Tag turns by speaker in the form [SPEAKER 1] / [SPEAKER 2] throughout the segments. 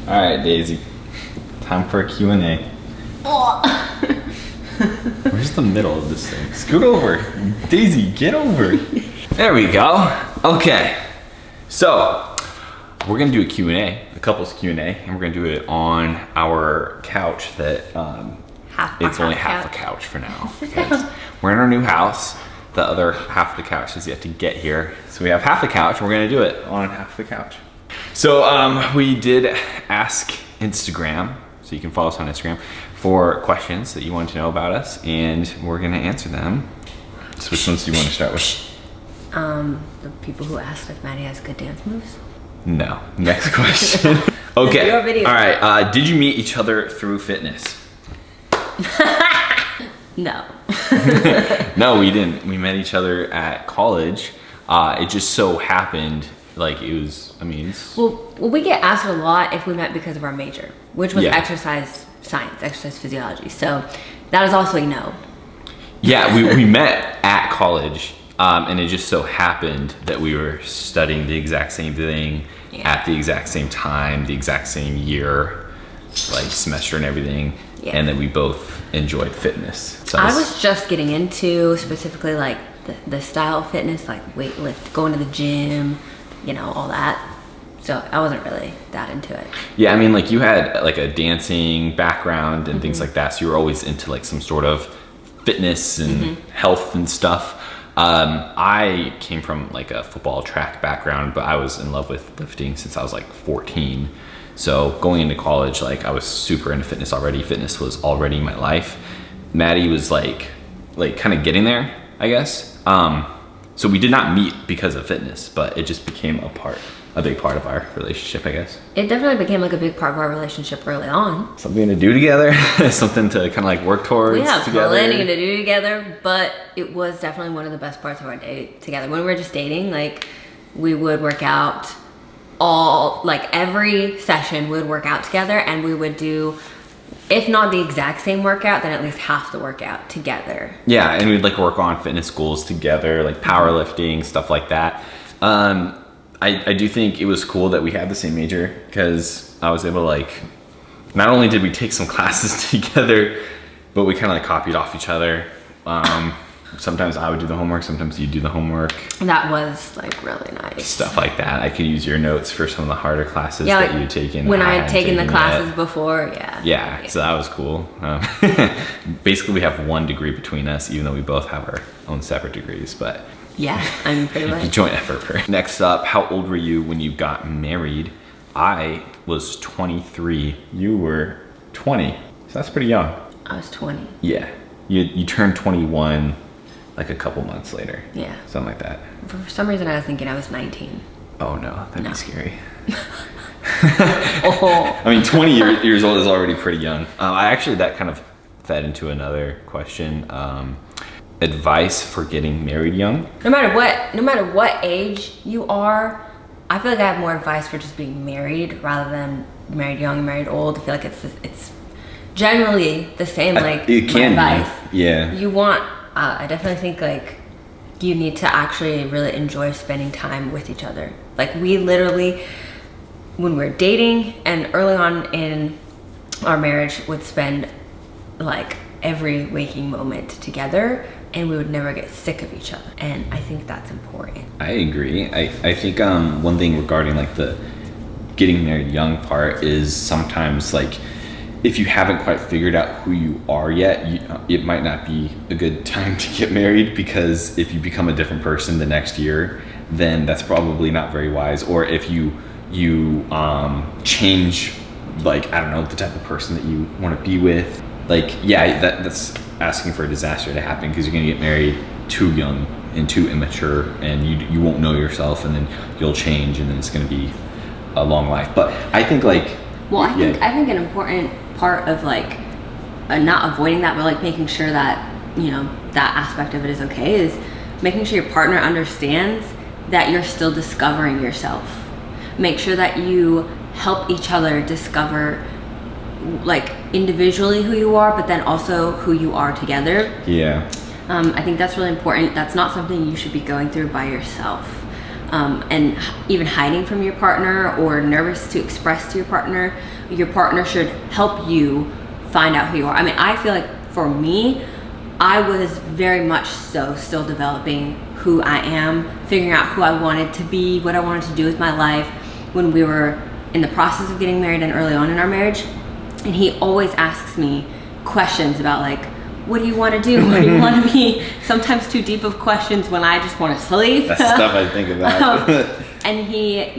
[SPEAKER 1] All right, Daisy. Time for a Q&A. Where's the middle of this thing? Scoot over. Daisy, get over. There we go. Okay. So, we're going to do a Q&A, a couples Q&A, and we're going to do it on our couch that it's only half a couch for now. Because we're in our new house. The other half of the couch is yet to get here. So we have half the couch, and we're going to do it on half the couch. So we did ask Instagram, so you can follow us on Instagram, for questions that you want to know about us, and we're going to answer them. So which ones do you want to start with?
[SPEAKER 2] The people who asked if Maddie has good dance moves.
[SPEAKER 1] No. Next question. Okay. All right. Did you meet each other through fitness?
[SPEAKER 2] No.
[SPEAKER 1] No, we didn't. We met each other at college. It just so happened, like it was, I mean.
[SPEAKER 2] Well, we get asked a lot if we met because of our major, which was exercise science, exercise physiology. So that is also a no. Yeah,
[SPEAKER 1] we met at college. And it just so happened that we were studying the exact same thing at the exact same time, the exact same year, like semester and everything. Yeah. And that we both enjoyed fitness. So
[SPEAKER 2] I was just getting into specifically like the style of fitness, like weightlift, going to the gym, you know, all that. So I wasn't really that into it.
[SPEAKER 1] Yeah, I mean, like you had like a dancing background and things like that. So you were always into like some sort of fitness and health and stuff. I came from like a football track background, but I was in love with lifting since I was like 14. So going into college, like I was super into fitness already. Fitness was already my life. Maddie was like kind of getting there, I guess. So we did not meet because of fitness, but it just became a big part of our relationship, I guess.
[SPEAKER 2] It definitely became like a big part of our relationship early on.
[SPEAKER 1] Something to do together, something to kind of like work towards together.
[SPEAKER 2] Plenty to do together, but it was definitely one of the best parts of our date together. When we were just dating, like we would work out every session we would work out together, and we would do, if not the exact same workout, then at least half the workout together. Yeah,
[SPEAKER 1] and we'd like work on fitness goals together, like powerlifting, stuff like that. I do think it was cool that we had the same major, because I was able to like, not only did we take some classes together, but we kind of like copied off each other. Sometimes I would do the homework, sometimes you'd do the homework.
[SPEAKER 2] That was like really nice.
[SPEAKER 1] Stuff like that. I could use your notes for some of the harder classes that you had taken.
[SPEAKER 2] When I had taken the classes before,
[SPEAKER 1] Yeah, so that was cool. Basically we have 1 degree between us, even though we both have our own separate degrees, but.
[SPEAKER 2] Yeah, I'm pretty much.
[SPEAKER 1] Joint effort. Next up, how old were you when you got married? I was 23. You were 20. So that's pretty young.
[SPEAKER 2] I was 20.
[SPEAKER 1] Yeah. You turned 21 like a couple months later.
[SPEAKER 2] Yeah.
[SPEAKER 1] Something like that.
[SPEAKER 2] For some reason I was thinking I was 19.
[SPEAKER 1] Oh no, that'd be scary. I mean, 20 years old is already pretty young. That kind of fed into another question. Advice for getting married young?
[SPEAKER 2] No matter what age you are, I feel like I have more advice for just being married rather than married young and married old. I feel like it's generally the same. Like
[SPEAKER 1] it can
[SPEAKER 2] advice.
[SPEAKER 1] Be. Yeah.
[SPEAKER 2] You want. I definitely think like you need to actually really enjoy spending time with each other. Like we literally, when we were dating and early on in our marriage, would spend like every waking moment together, and we would never get sick of each other. And I think that's important.
[SPEAKER 1] I agree. I think one thing regarding like the getting married young part is sometimes like if you haven't quite figured out who you are yet, it might not be a good time to get married, because if you become a different person the next year, then that's probably not very wise. Or if you change, like, I don't know, the type of person that you want to be with, like, yeah, that's asking for a disaster to happen, because you're going to get married too young and too immature, and you won't know yourself, and then you'll change, and then it's going to be a long life. But I think like,
[SPEAKER 2] well, I think an important part of like not avoiding that, but like making sure that, you know, that aspect of it is okay, is making sure your partner understands that you're still discovering yourself. Make sure that you help each other discover like individually who you are, but then also who you are together.
[SPEAKER 1] Yeah.
[SPEAKER 2] I think that's really important. That's not something you should be going through by yourself. and even hiding from your partner or nervous to express to your partner should help you find out who you are. I mean, I feel like for me, I was very much so still developing who I am, figuring out who I wanted to be, what I wanted to do with my life when we were in the process of getting married and early on in our marriage. And he always asks me questions about like, what do you want to do? What do you want to be? Sometimes too deep of questions when I just want to sleep.
[SPEAKER 1] That's the stuff I think about.
[SPEAKER 2] And he,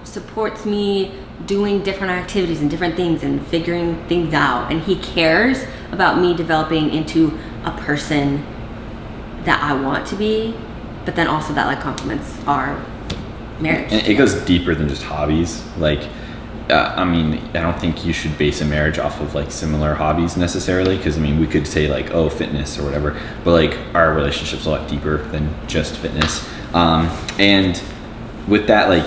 [SPEAKER 2] supports me doing different activities and different things and figuring things out. And he cares about me developing into a person that I want to be, but then also that like complements our marriage.
[SPEAKER 1] And it goes deeper than just hobbies. Like, I don't think you should base a marriage off of like similar hobbies necessarily, because we could say like, oh, fitness or whatever, but like our relationship's a lot deeper than just fitness. And with that, like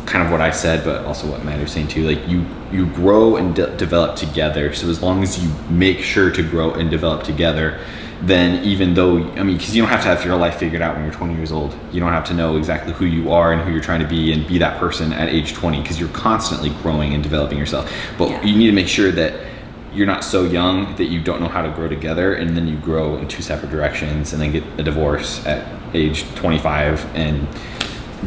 [SPEAKER 1] kind of what I said, but also what Matt was saying too, like you grow and develop together. So as long as you make sure to grow and develop together, then even though, because you don't have to have your life figured out when you're 20 years old. You don't have to know exactly who you are and who you're trying to be and be that person at age 20, because you're constantly growing and developing yourself. But you need to make sure that you're not so young that you don't know how to grow together, and then you grow in two separate directions and then get a divorce at age 25, and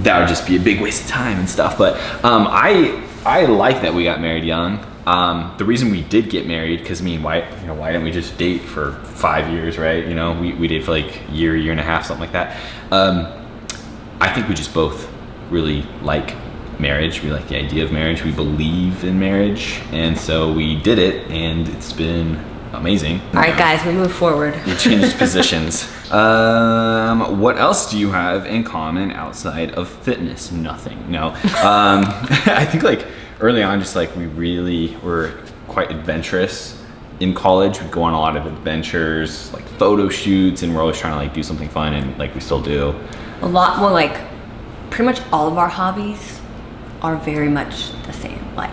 [SPEAKER 1] that would just be a big waste of time and stuff. But I like that we got married young. The reason we did get married, because why didn't we just date for 5 years, right? We dated for like a year and a half, something like that. I think we just both really like marriage. We like the idea of marriage. We believe in marriage, and so we did it, and it's been amazing.
[SPEAKER 2] All right, guys, we move forward.
[SPEAKER 1] We changed positions. What else do you have in common outside of fitness? Nothing. No. I think like early on, just like we really were quite adventurous in college. We'd go on a lot of adventures, like photo shoots, and we're always trying to like do something fun, and like we still do.
[SPEAKER 2] A lot more, like pretty much all of our hobbies are very much the same. Like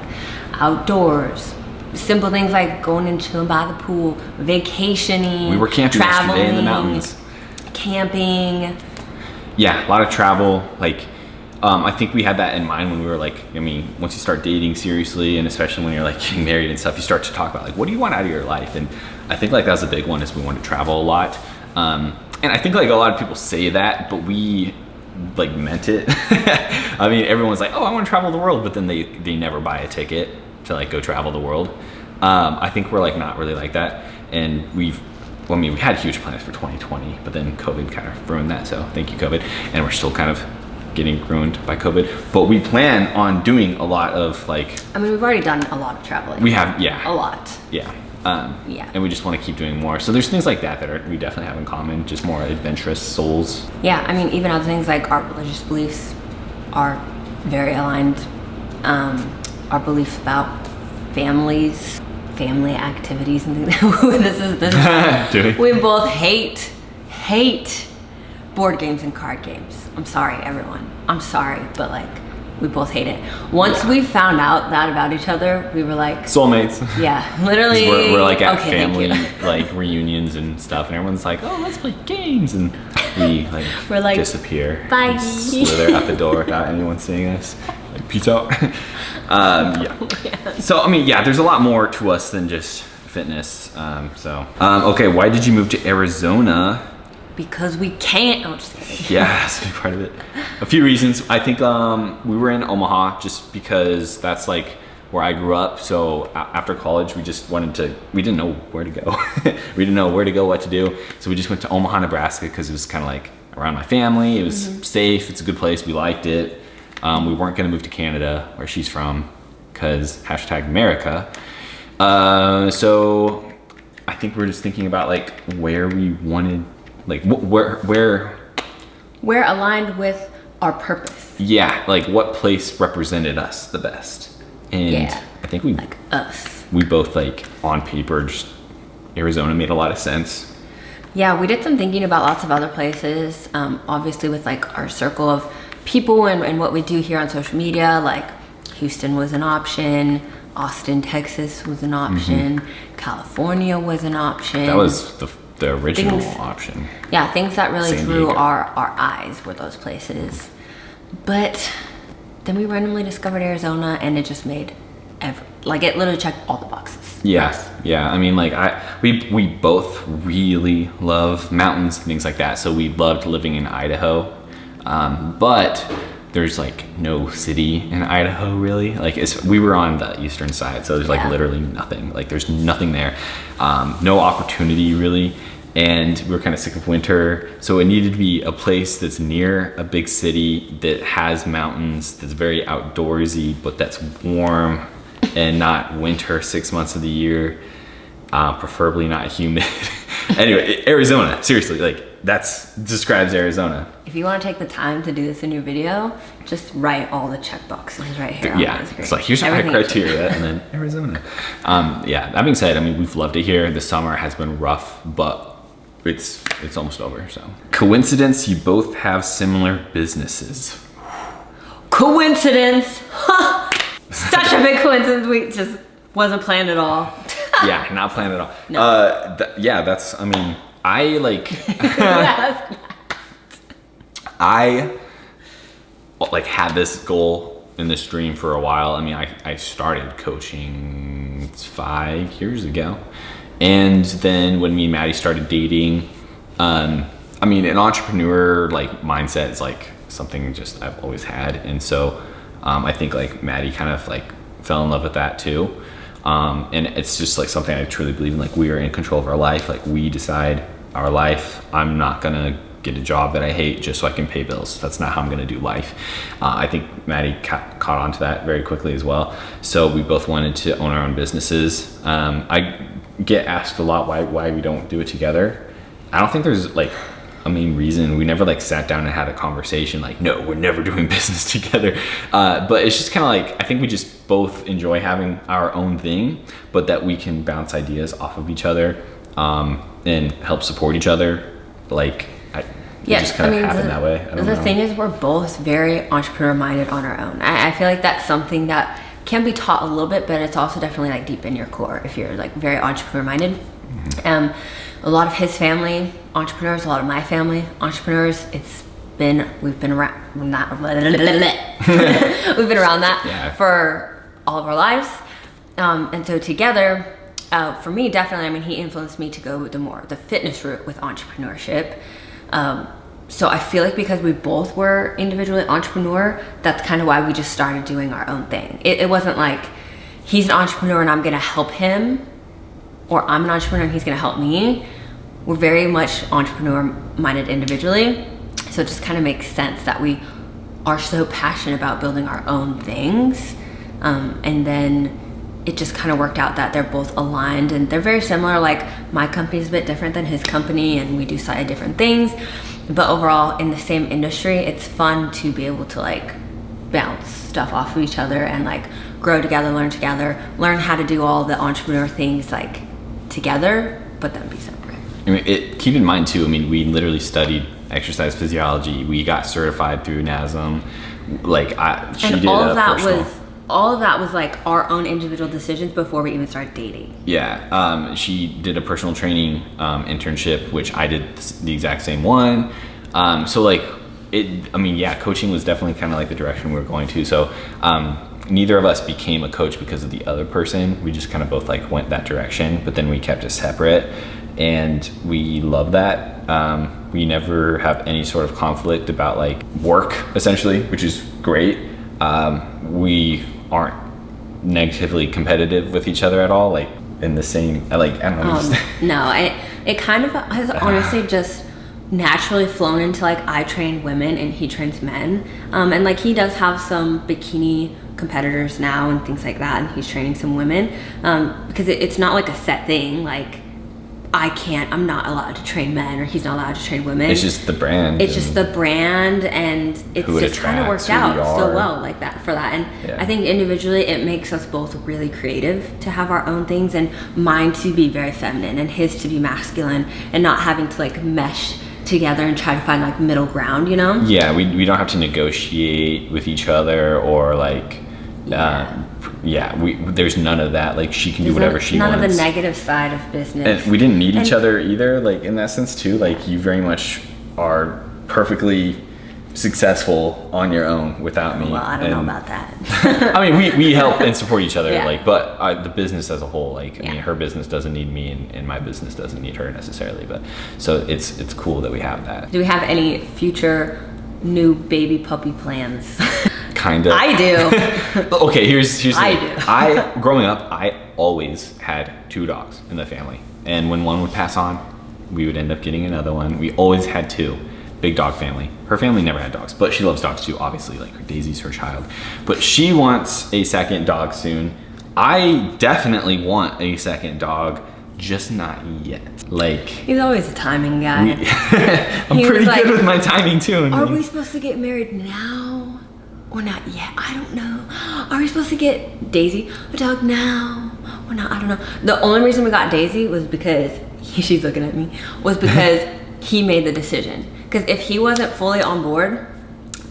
[SPEAKER 2] outdoors, simple things like going and chilling by the pool, vacationing.
[SPEAKER 1] We were camping yesterday in the mountains.
[SPEAKER 2] Camping.
[SPEAKER 1] Yeah, a lot of travel. Like, I think we had that in mind when we were like, once you start dating seriously, and especially when you're like getting married and stuff, you start to talk about like, what do you want out of your life? And I think like that was a big one, is we wanted to travel a lot. And I think like a lot of people say that, but we like meant it. Everyone's like, oh, I want to travel the world, but then they never buy a ticket to like go travel the world. I think we're like not really like that, and we had huge plans for 2020, but then COVID kind of ruined that. So thank you, COVID. And we're still kind of getting ruined by COVID, but we plan on doing a lot of like. We've already done a lot of traveling. We have, yeah. A lot. Yeah. Yeah. And we just want to keep doing more. So there's things like that we definitely have in common, just more adventurous souls.
[SPEAKER 2] Yeah, even other things like our religious beliefs are very aligned. Our beliefs about families, family activities, and things. this is we both hate board games and card games. I'm sorry, everyone. I'm sorry, but like we both hate it. Once we found out that about each other, we were like
[SPEAKER 1] soulmates.
[SPEAKER 2] Yeah, literally.
[SPEAKER 1] We're like at family like reunions and stuff, and everyone's like, "Oh, let's play games," and we're like disappear,
[SPEAKER 2] bye,
[SPEAKER 1] slither out the door without anyone seeing us. Like, peace out. Yeah. So there's a lot more to us than just fitness. Okay, why did you move to Arizona?
[SPEAKER 2] Because we can't. Oh, just kidding.
[SPEAKER 1] Yeah, that's a big part of it. A few reasons. I think we were in Omaha just because that's like where I grew up. So after college, we didn't know where to go. We didn't know where to go, what to do. So we just went to Omaha, Nebraska, because it was kind of like around my family. It was safe. It's a good place. We liked it. We weren't going to move to Canada, where she's from, because #America. So I think we're just thinking about like where we wanted. Like where
[SPEAKER 2] aligned with our purpose.
[SPEAKER 1] Yeah, like what place represented us the best. And I think we
[SPEAKER 2] like us.
[SPEAKER 1] We both like on paper, just Arizona made a lot of sense.
[SPEAKER 2] Yeah, we did some thinking about lots of other places. Obviously with like our circle of people and what we do here on social media, like Houston was an option, Austin, Texas was an option, California was an option.
[SPEAKER 1] That was the original option.
[SPEAKER 2] Yeah, things that really drew our eyes were those places. But then we randomly discovered Arizona, and it just made it literally checked all the boxes.
[SPEAKER 1] Yes. Yeah. I mean, like we both really love mountains and things like that. So we loved living in Idaho. But there's like no city in Idaho really. Like we were on the eastern side, so there's like literally nothing. Like there's nothing there. No opportunity really. And we were kind of sick of winter. So it needed to be a place that's near a big city that has mountains, that's very outdoorsy, but that's warm and not winter 6 months of the year. Preferably not humid. Anyway, Arizona, seriously, like that's describes Arizona.
[SPEAKER 2] If you want to take the time to do this in your video, just write all the check boxes right here.
[SPEAKER 1] Yeah, it's like here's my criteria, and then Arizona. Yeah, that being said, I mean, we've loved it here. The summer has been rough, but it's almost over, so. Coincidence, you both have similar businesses.
[SPEAKER 2] Coincidence? Huh. Such a big coincidence. We just wasn't planned at all.
[SPEAKER 1] Yeah, not planned at all.
[SPEAKER 2] No.
[SPEAKER 1] Yeah, that's, I mean, I like, I had this goal and this dream for a while. I mean, I started coaching 5 years ago. And then when me and Maddie started dating, I mean, an entrepreneur like mindset is like something just I've always had. And so I think like Maddie kind of like fell in love with that too. And it's just like something I truly believe in. Like we are in control of our life. Like we decide our life. I'm not gonna get a job that I hate just so I can pay bills. That's not how I'm gonna do life. I think Maddie caught on to that very quickly as well. So we both wanted to own our own businesses. I get asked a lot why we don't do it together. I don't think there's like a main reason. We never like sat down and had a conversation like, no, we're never doing business together. But it's just kind of like, I think we just both enjoy having our own thing, but that we can bounce ideas off of each other and help support each other. Like, it just kind of happened that way. I don't know.
[SPEAKER 2] Thing is, we're both very entrepreneur minded on our own. I feel like that's something that can be taught a little bit, but it's also definitely like deep in your core if you're like very entrepreneur minded. Mm-hmm. A lot of his family entrepreneurs, a lot of my family entrepreneurs. We've been around that for all of our lives, and so together, for me, definitely. I mean, he influenced me to go the fitness route with entrepreneurship. So I feel like because we both were individually entrepreneur, that's kind of why we just started doing our own thing. It wasn't like he's an entrepreneur and I'm gonna help him, or I'm an entrepreneur and he's gonna help me. We're very much entrepreneur-minded individually, so it just kind of makes sense that we are so passionate about building our own things, and then it just kind of worked out that they're both aligned and they're very similar. Like my company's a bit different than his company, and we do slightly different things, but overall in the same industry, it's fun to be able to like bounce stuff off of each other and like grow together, learn how to do all the entrepreneur things like together, but then be separate.
[SPEAKER 1] I mean, keep in mind too, I mean, we literally studied exercise physiology. We got certified through NASM. Like
[SPEAKER 2] all of that was like our own individual decisions before we even started dating.
[SPEAKER 1] Yeah, she did a personal training internship, which I did the exact same one. So like coaching was definitely kind of like the direction we were going to. So neither of us became a coach because of the other person. We just kind of both like went that direction, but then we kept it separate. And we love that. We never have any sort of conflict about like work, essentially, which is great. We aren't negatively competitive with each other at all, like in the same, like, I don't know.
[SPEAKER 2] No, it kind of has honestly just naturally flown into like I train women and he trains men. And like he does have some bikini competitors now and things like that, and he's training some women because it's not like a set thing. Like I'm not allowed to train men, or he's not allowed to train women.
[SPEAKER 1] It's just the brand.
[SPEAKER 2] It's just the brand, and it's just kind of worked out so well like that for that. And yeah. I think individually it makes us both really creative to have our own things, and mine to be very feminine and his to be masculine, and not having to like mesh together and try to find like middle ground, you know?
[SPEAKER 1] Yeah, we don't have to negotiate with each other or like there's none of that. Like she can do whatever she wants.
[SPEAKER 2] None of the negative side of business.
[SPEAKER 1] And we didn't need each other either, like in that sense too. Like you very much are perfectly successful on your own without me.
[SPEAKER 2] Well, I don't know about that.
[SPEAKER 1] I mean, we help and support each other,
[SPEAKER 2] Yeah.
[SPEAKER 1] like, but the business as a whole, like, I
[SPEAKER 2] Yeah.
[SPEAKER 1] mean, her business doesn't need me, and my business doesn't need her necessarily. But so it's cool that we have that.
[SPEAKER 2] Do we have any future new baby puppy plans?
[SPEAKER 1] Kind of.
[SPEAKER 2] I do.
[SPEAKER 1] Okay, here's the
[SPEAKER 2] I
[SPEAKER 1] thing.
[SPEAKER 2] do.
[SPEAKER 1] Growing up, I always had 2 dogs in the family, and when one would pass on, we would end up getting another one. We always had 2. Big dog family. Her family never had dogs, but she loves dogs too, obviously. Like, Daisy's her child. But she wants a second dog soon. I definitely want a second dog, just not yet. Like,
[SPEAKER 2] He's always a timing guy.
[SPEAKER 1] I'm
[SPEAKER 2] He
[SPEAKER 1] pretty
[SPEAKER 2] was
[SPEAKER 1] good
[SPEAKER 2] like,
[SPEAKER 1] with my timing too.
[SPEAKER 2] Are we supposed to get married now or not yet? I don't know. Are we supposed to get Daisy a dog now or not? I don't know. The only reason we got Daisy was because she's looking at me. Was because he made the decision. Because if he wasn't fully on board,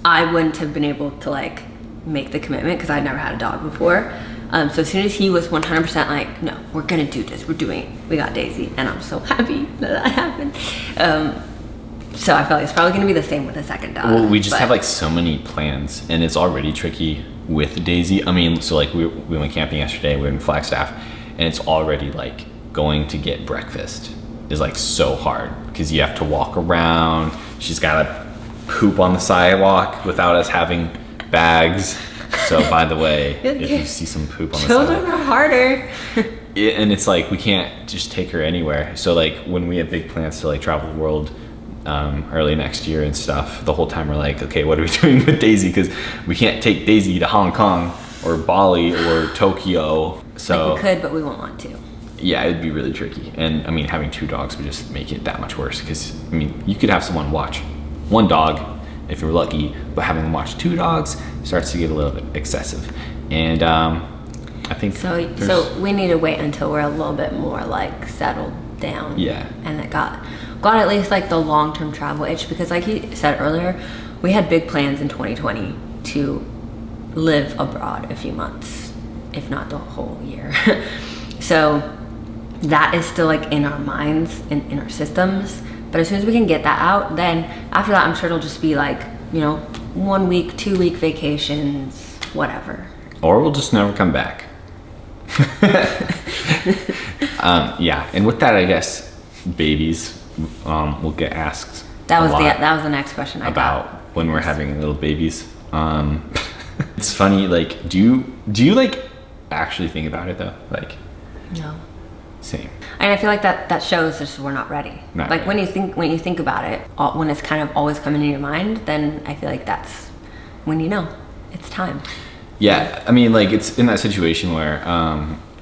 [SPEAKER 2] I wouldn't have been able to like make the commitment because I'd never had a dog before. So as soon as he was 100% like, no, we're gonna do this. We got Daisy, and I'm so happy that happened. So I feel like it's probably gonna be the same with the second dog.
[SPEAKER 1] Well, we just
[SPEAKER 2] but-
[SPEAKER 1] have like so many plans, and it's already tricky with Daisy. I mean, so like we went camping yesterday. We were in Flagstaff, and it's already like going to get breakfast is like so hard because you have to walk around. She's gotta poop on the sidewalk without us having bags. So by the way, if you see some poop on the sidewalk,
[SPEAKER 2] Children are harder.
[SPEAKER 1] and it's like we can't just take her anywhere. So like when we have big plans to like travel the world early next year and stuff, the whole time we're like, okay, what are we doing with Daisy? Because we can't take Daisy to Hong Kong or Bali or Tokyo. So
[SPEAKER 2] Like we could, but we won't want to.
[SPEAKER 1] yeah, it'd be really tricky. And I mean, having 2 dogs would just make it that much worse. Because I mean, you could have someone watch 1 dog if you're lucky, but having them watch 2 dogs starts to get a little bit excessive. And I think
[SPEAKER 2] So we need to wait until we're a little bit more like settled down.
[SPEAKER 1] Yeah.
[SPEAKER 2] And it got at least like the long-term travel itch, because like he said earlier, we had big plans in 2020 to live abroad a few months, if not the whole year. So that is still like in our minds and in our systems. But as soon as we can get that out, then after that, I'm sure it'll just be like, 1 week, 2 week vacations, whatever.
[SPEAKER 1] or we'll just never come back. Yeah, and with that, I guess babies will get asked.
[SPEAKER 2] That was
[SPEAKER 1] a lot
[SPEAKER 2] that was the next question I
[SPEAKER 1] about
[SPEAKER 2] got.
[SPEAKER 1] when we're having little babies. It's funny. Like, do you like actually think about it though? Like,
[SPEAKER 2] No.
[SPEAKER 1] same.
[SPEAKER 2] And I feel like that shows just we're not ready.
[SPEAKER 1] Not
[SPEAKER 2] like
[SPEAKER 1] ready.
[SPEAKER 2] when you think about it, when it's kind of always coming in your mind, then I feel like that's when you know it's time.
[SPEAKER 1] Yeah, I mean, like, it's in that situation where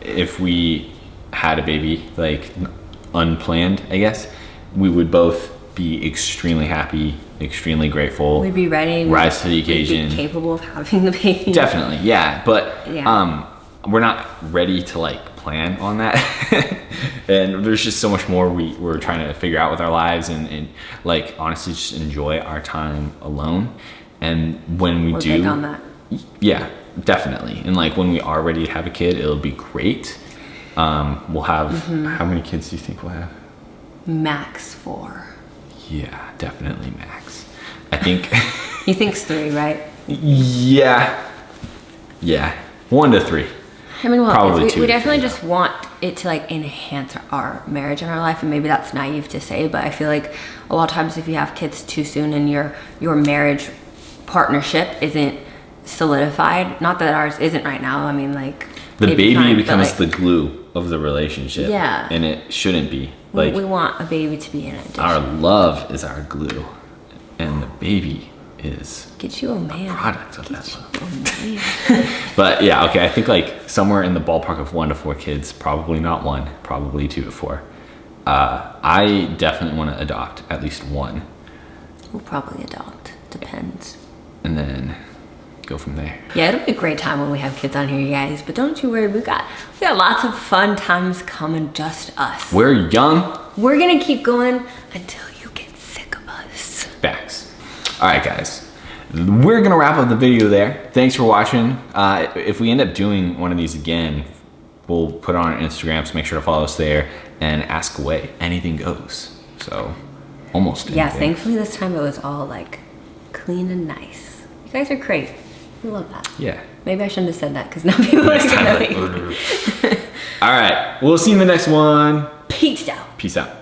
[SPEAKER 1] if we had a baby, like, unplanned, I guess, we would both be extremely happy, extremely grateful.
[SPEAKER 2] We'd be ready.
[SPEAKER 1] Rise to the
[SPEAKER 2] We'd
[SPEAKER 1] occasion.
[SPEAKER 2] be capable of having the baby.
[SPEAKER 1] Definitely, yeah. But
[SPEAKER 2] Yeah.
[SPEAKER 1] we're not ready to, like, plan on that. And there's just so much more we're trying to figure out with our lives and like, honestly, just enjoy our time alone. And when we
[SPEAKER 2] We're
[SPEAKER 1] do...
[SPEAKER 2] big on that.
[SPEAKER 1] Yeah, definitely. And like when we are ready to have a kid, it'll be great. We'll have how many kids do you think we'll have?
[SPEAKER 2] Max 4.
[SPEAKER 1] Yeah, definitely max. I think
[SPEAKER 2] He thinks 3, right?
[SPEAKER 1] yeah. 1 to 3.
[SPEAKER 2] I mean, well,
[SPEAKER 1] Probably
[SPEAKER 2] we
[SPEAKER 1] 2 to
[SPEAKER 2] definitely
[SPEAKER 1] 3,
[SPEAKER 2] just want it to like enhance our marriage and our life, and maybe that's naive to say, but I feel like a lot of times if you have kids too soon and your marriage partnership isn't solidified, not that ours isn't right now. I mean, like
[SPEAKER 1] The
[SPEAKER 2] maybe
[SPEAKER 1] baby
[SPEAKER 2] fine, but,
[SPEAKER 1] becomes
[SPEAKER 2] like,
[SPEAKER 1] the glue of the relationship.
[SPEAKER 2] Yeah.
[SPEAKER 1] And it shouldn't be.
[SPEAKER 2] we
[SPEAKER 1] Like,
[SPEAKER 2] want a baby to be in it.
[SPEAKER 1] our love is our glue, and the baby is
[SPEAKER 2] Get you a man.
[SPEAKER 1] product of that love.
[SPEAKER 2] Oh, man.
[SPEAKER 1] But yeah, okay, I think like somewhere in the ballpark of 1 to 4 kids, probably not 1, probably 2 to 4. I definitely want to adopt at least 1,
[SPEAKER 2] We'll probably adopt. Depends.
[SPEAKER 1] and then go from there.
[SPEAKER 2] Yeah, it'll be a great time when we have kids on here, you guys. But don't you worry, we got lots of fun times coming, just us.
[SPEAKER 1] We're young.
[SPEAKER 2] We're gonna keep going until you get sick of us.
[SPEAKER 1] Facts. All right, guys. We're gonna wrap up the video there. Thanks for watching. If we end up doing one of these again, we'll put it on our Instagram, so make sure to follow us there and ask away. Anything goes. So almost
[SPEAKER 2] Yeah,
[SPEAKER 1] anything.
[SPEAKER 2] thankfully this time it was all like clean and nice. You guys are great. I love that.
[SPEAKER 1] Yeah.
[SPEAKER 2] Maybe I shouldn't have said that because now people are gonna be.
[SPEAKER 1] All right. We'll see you in the next one.
[SPEAKER 2] Peace out.
[SPEAKER 1] Peace out.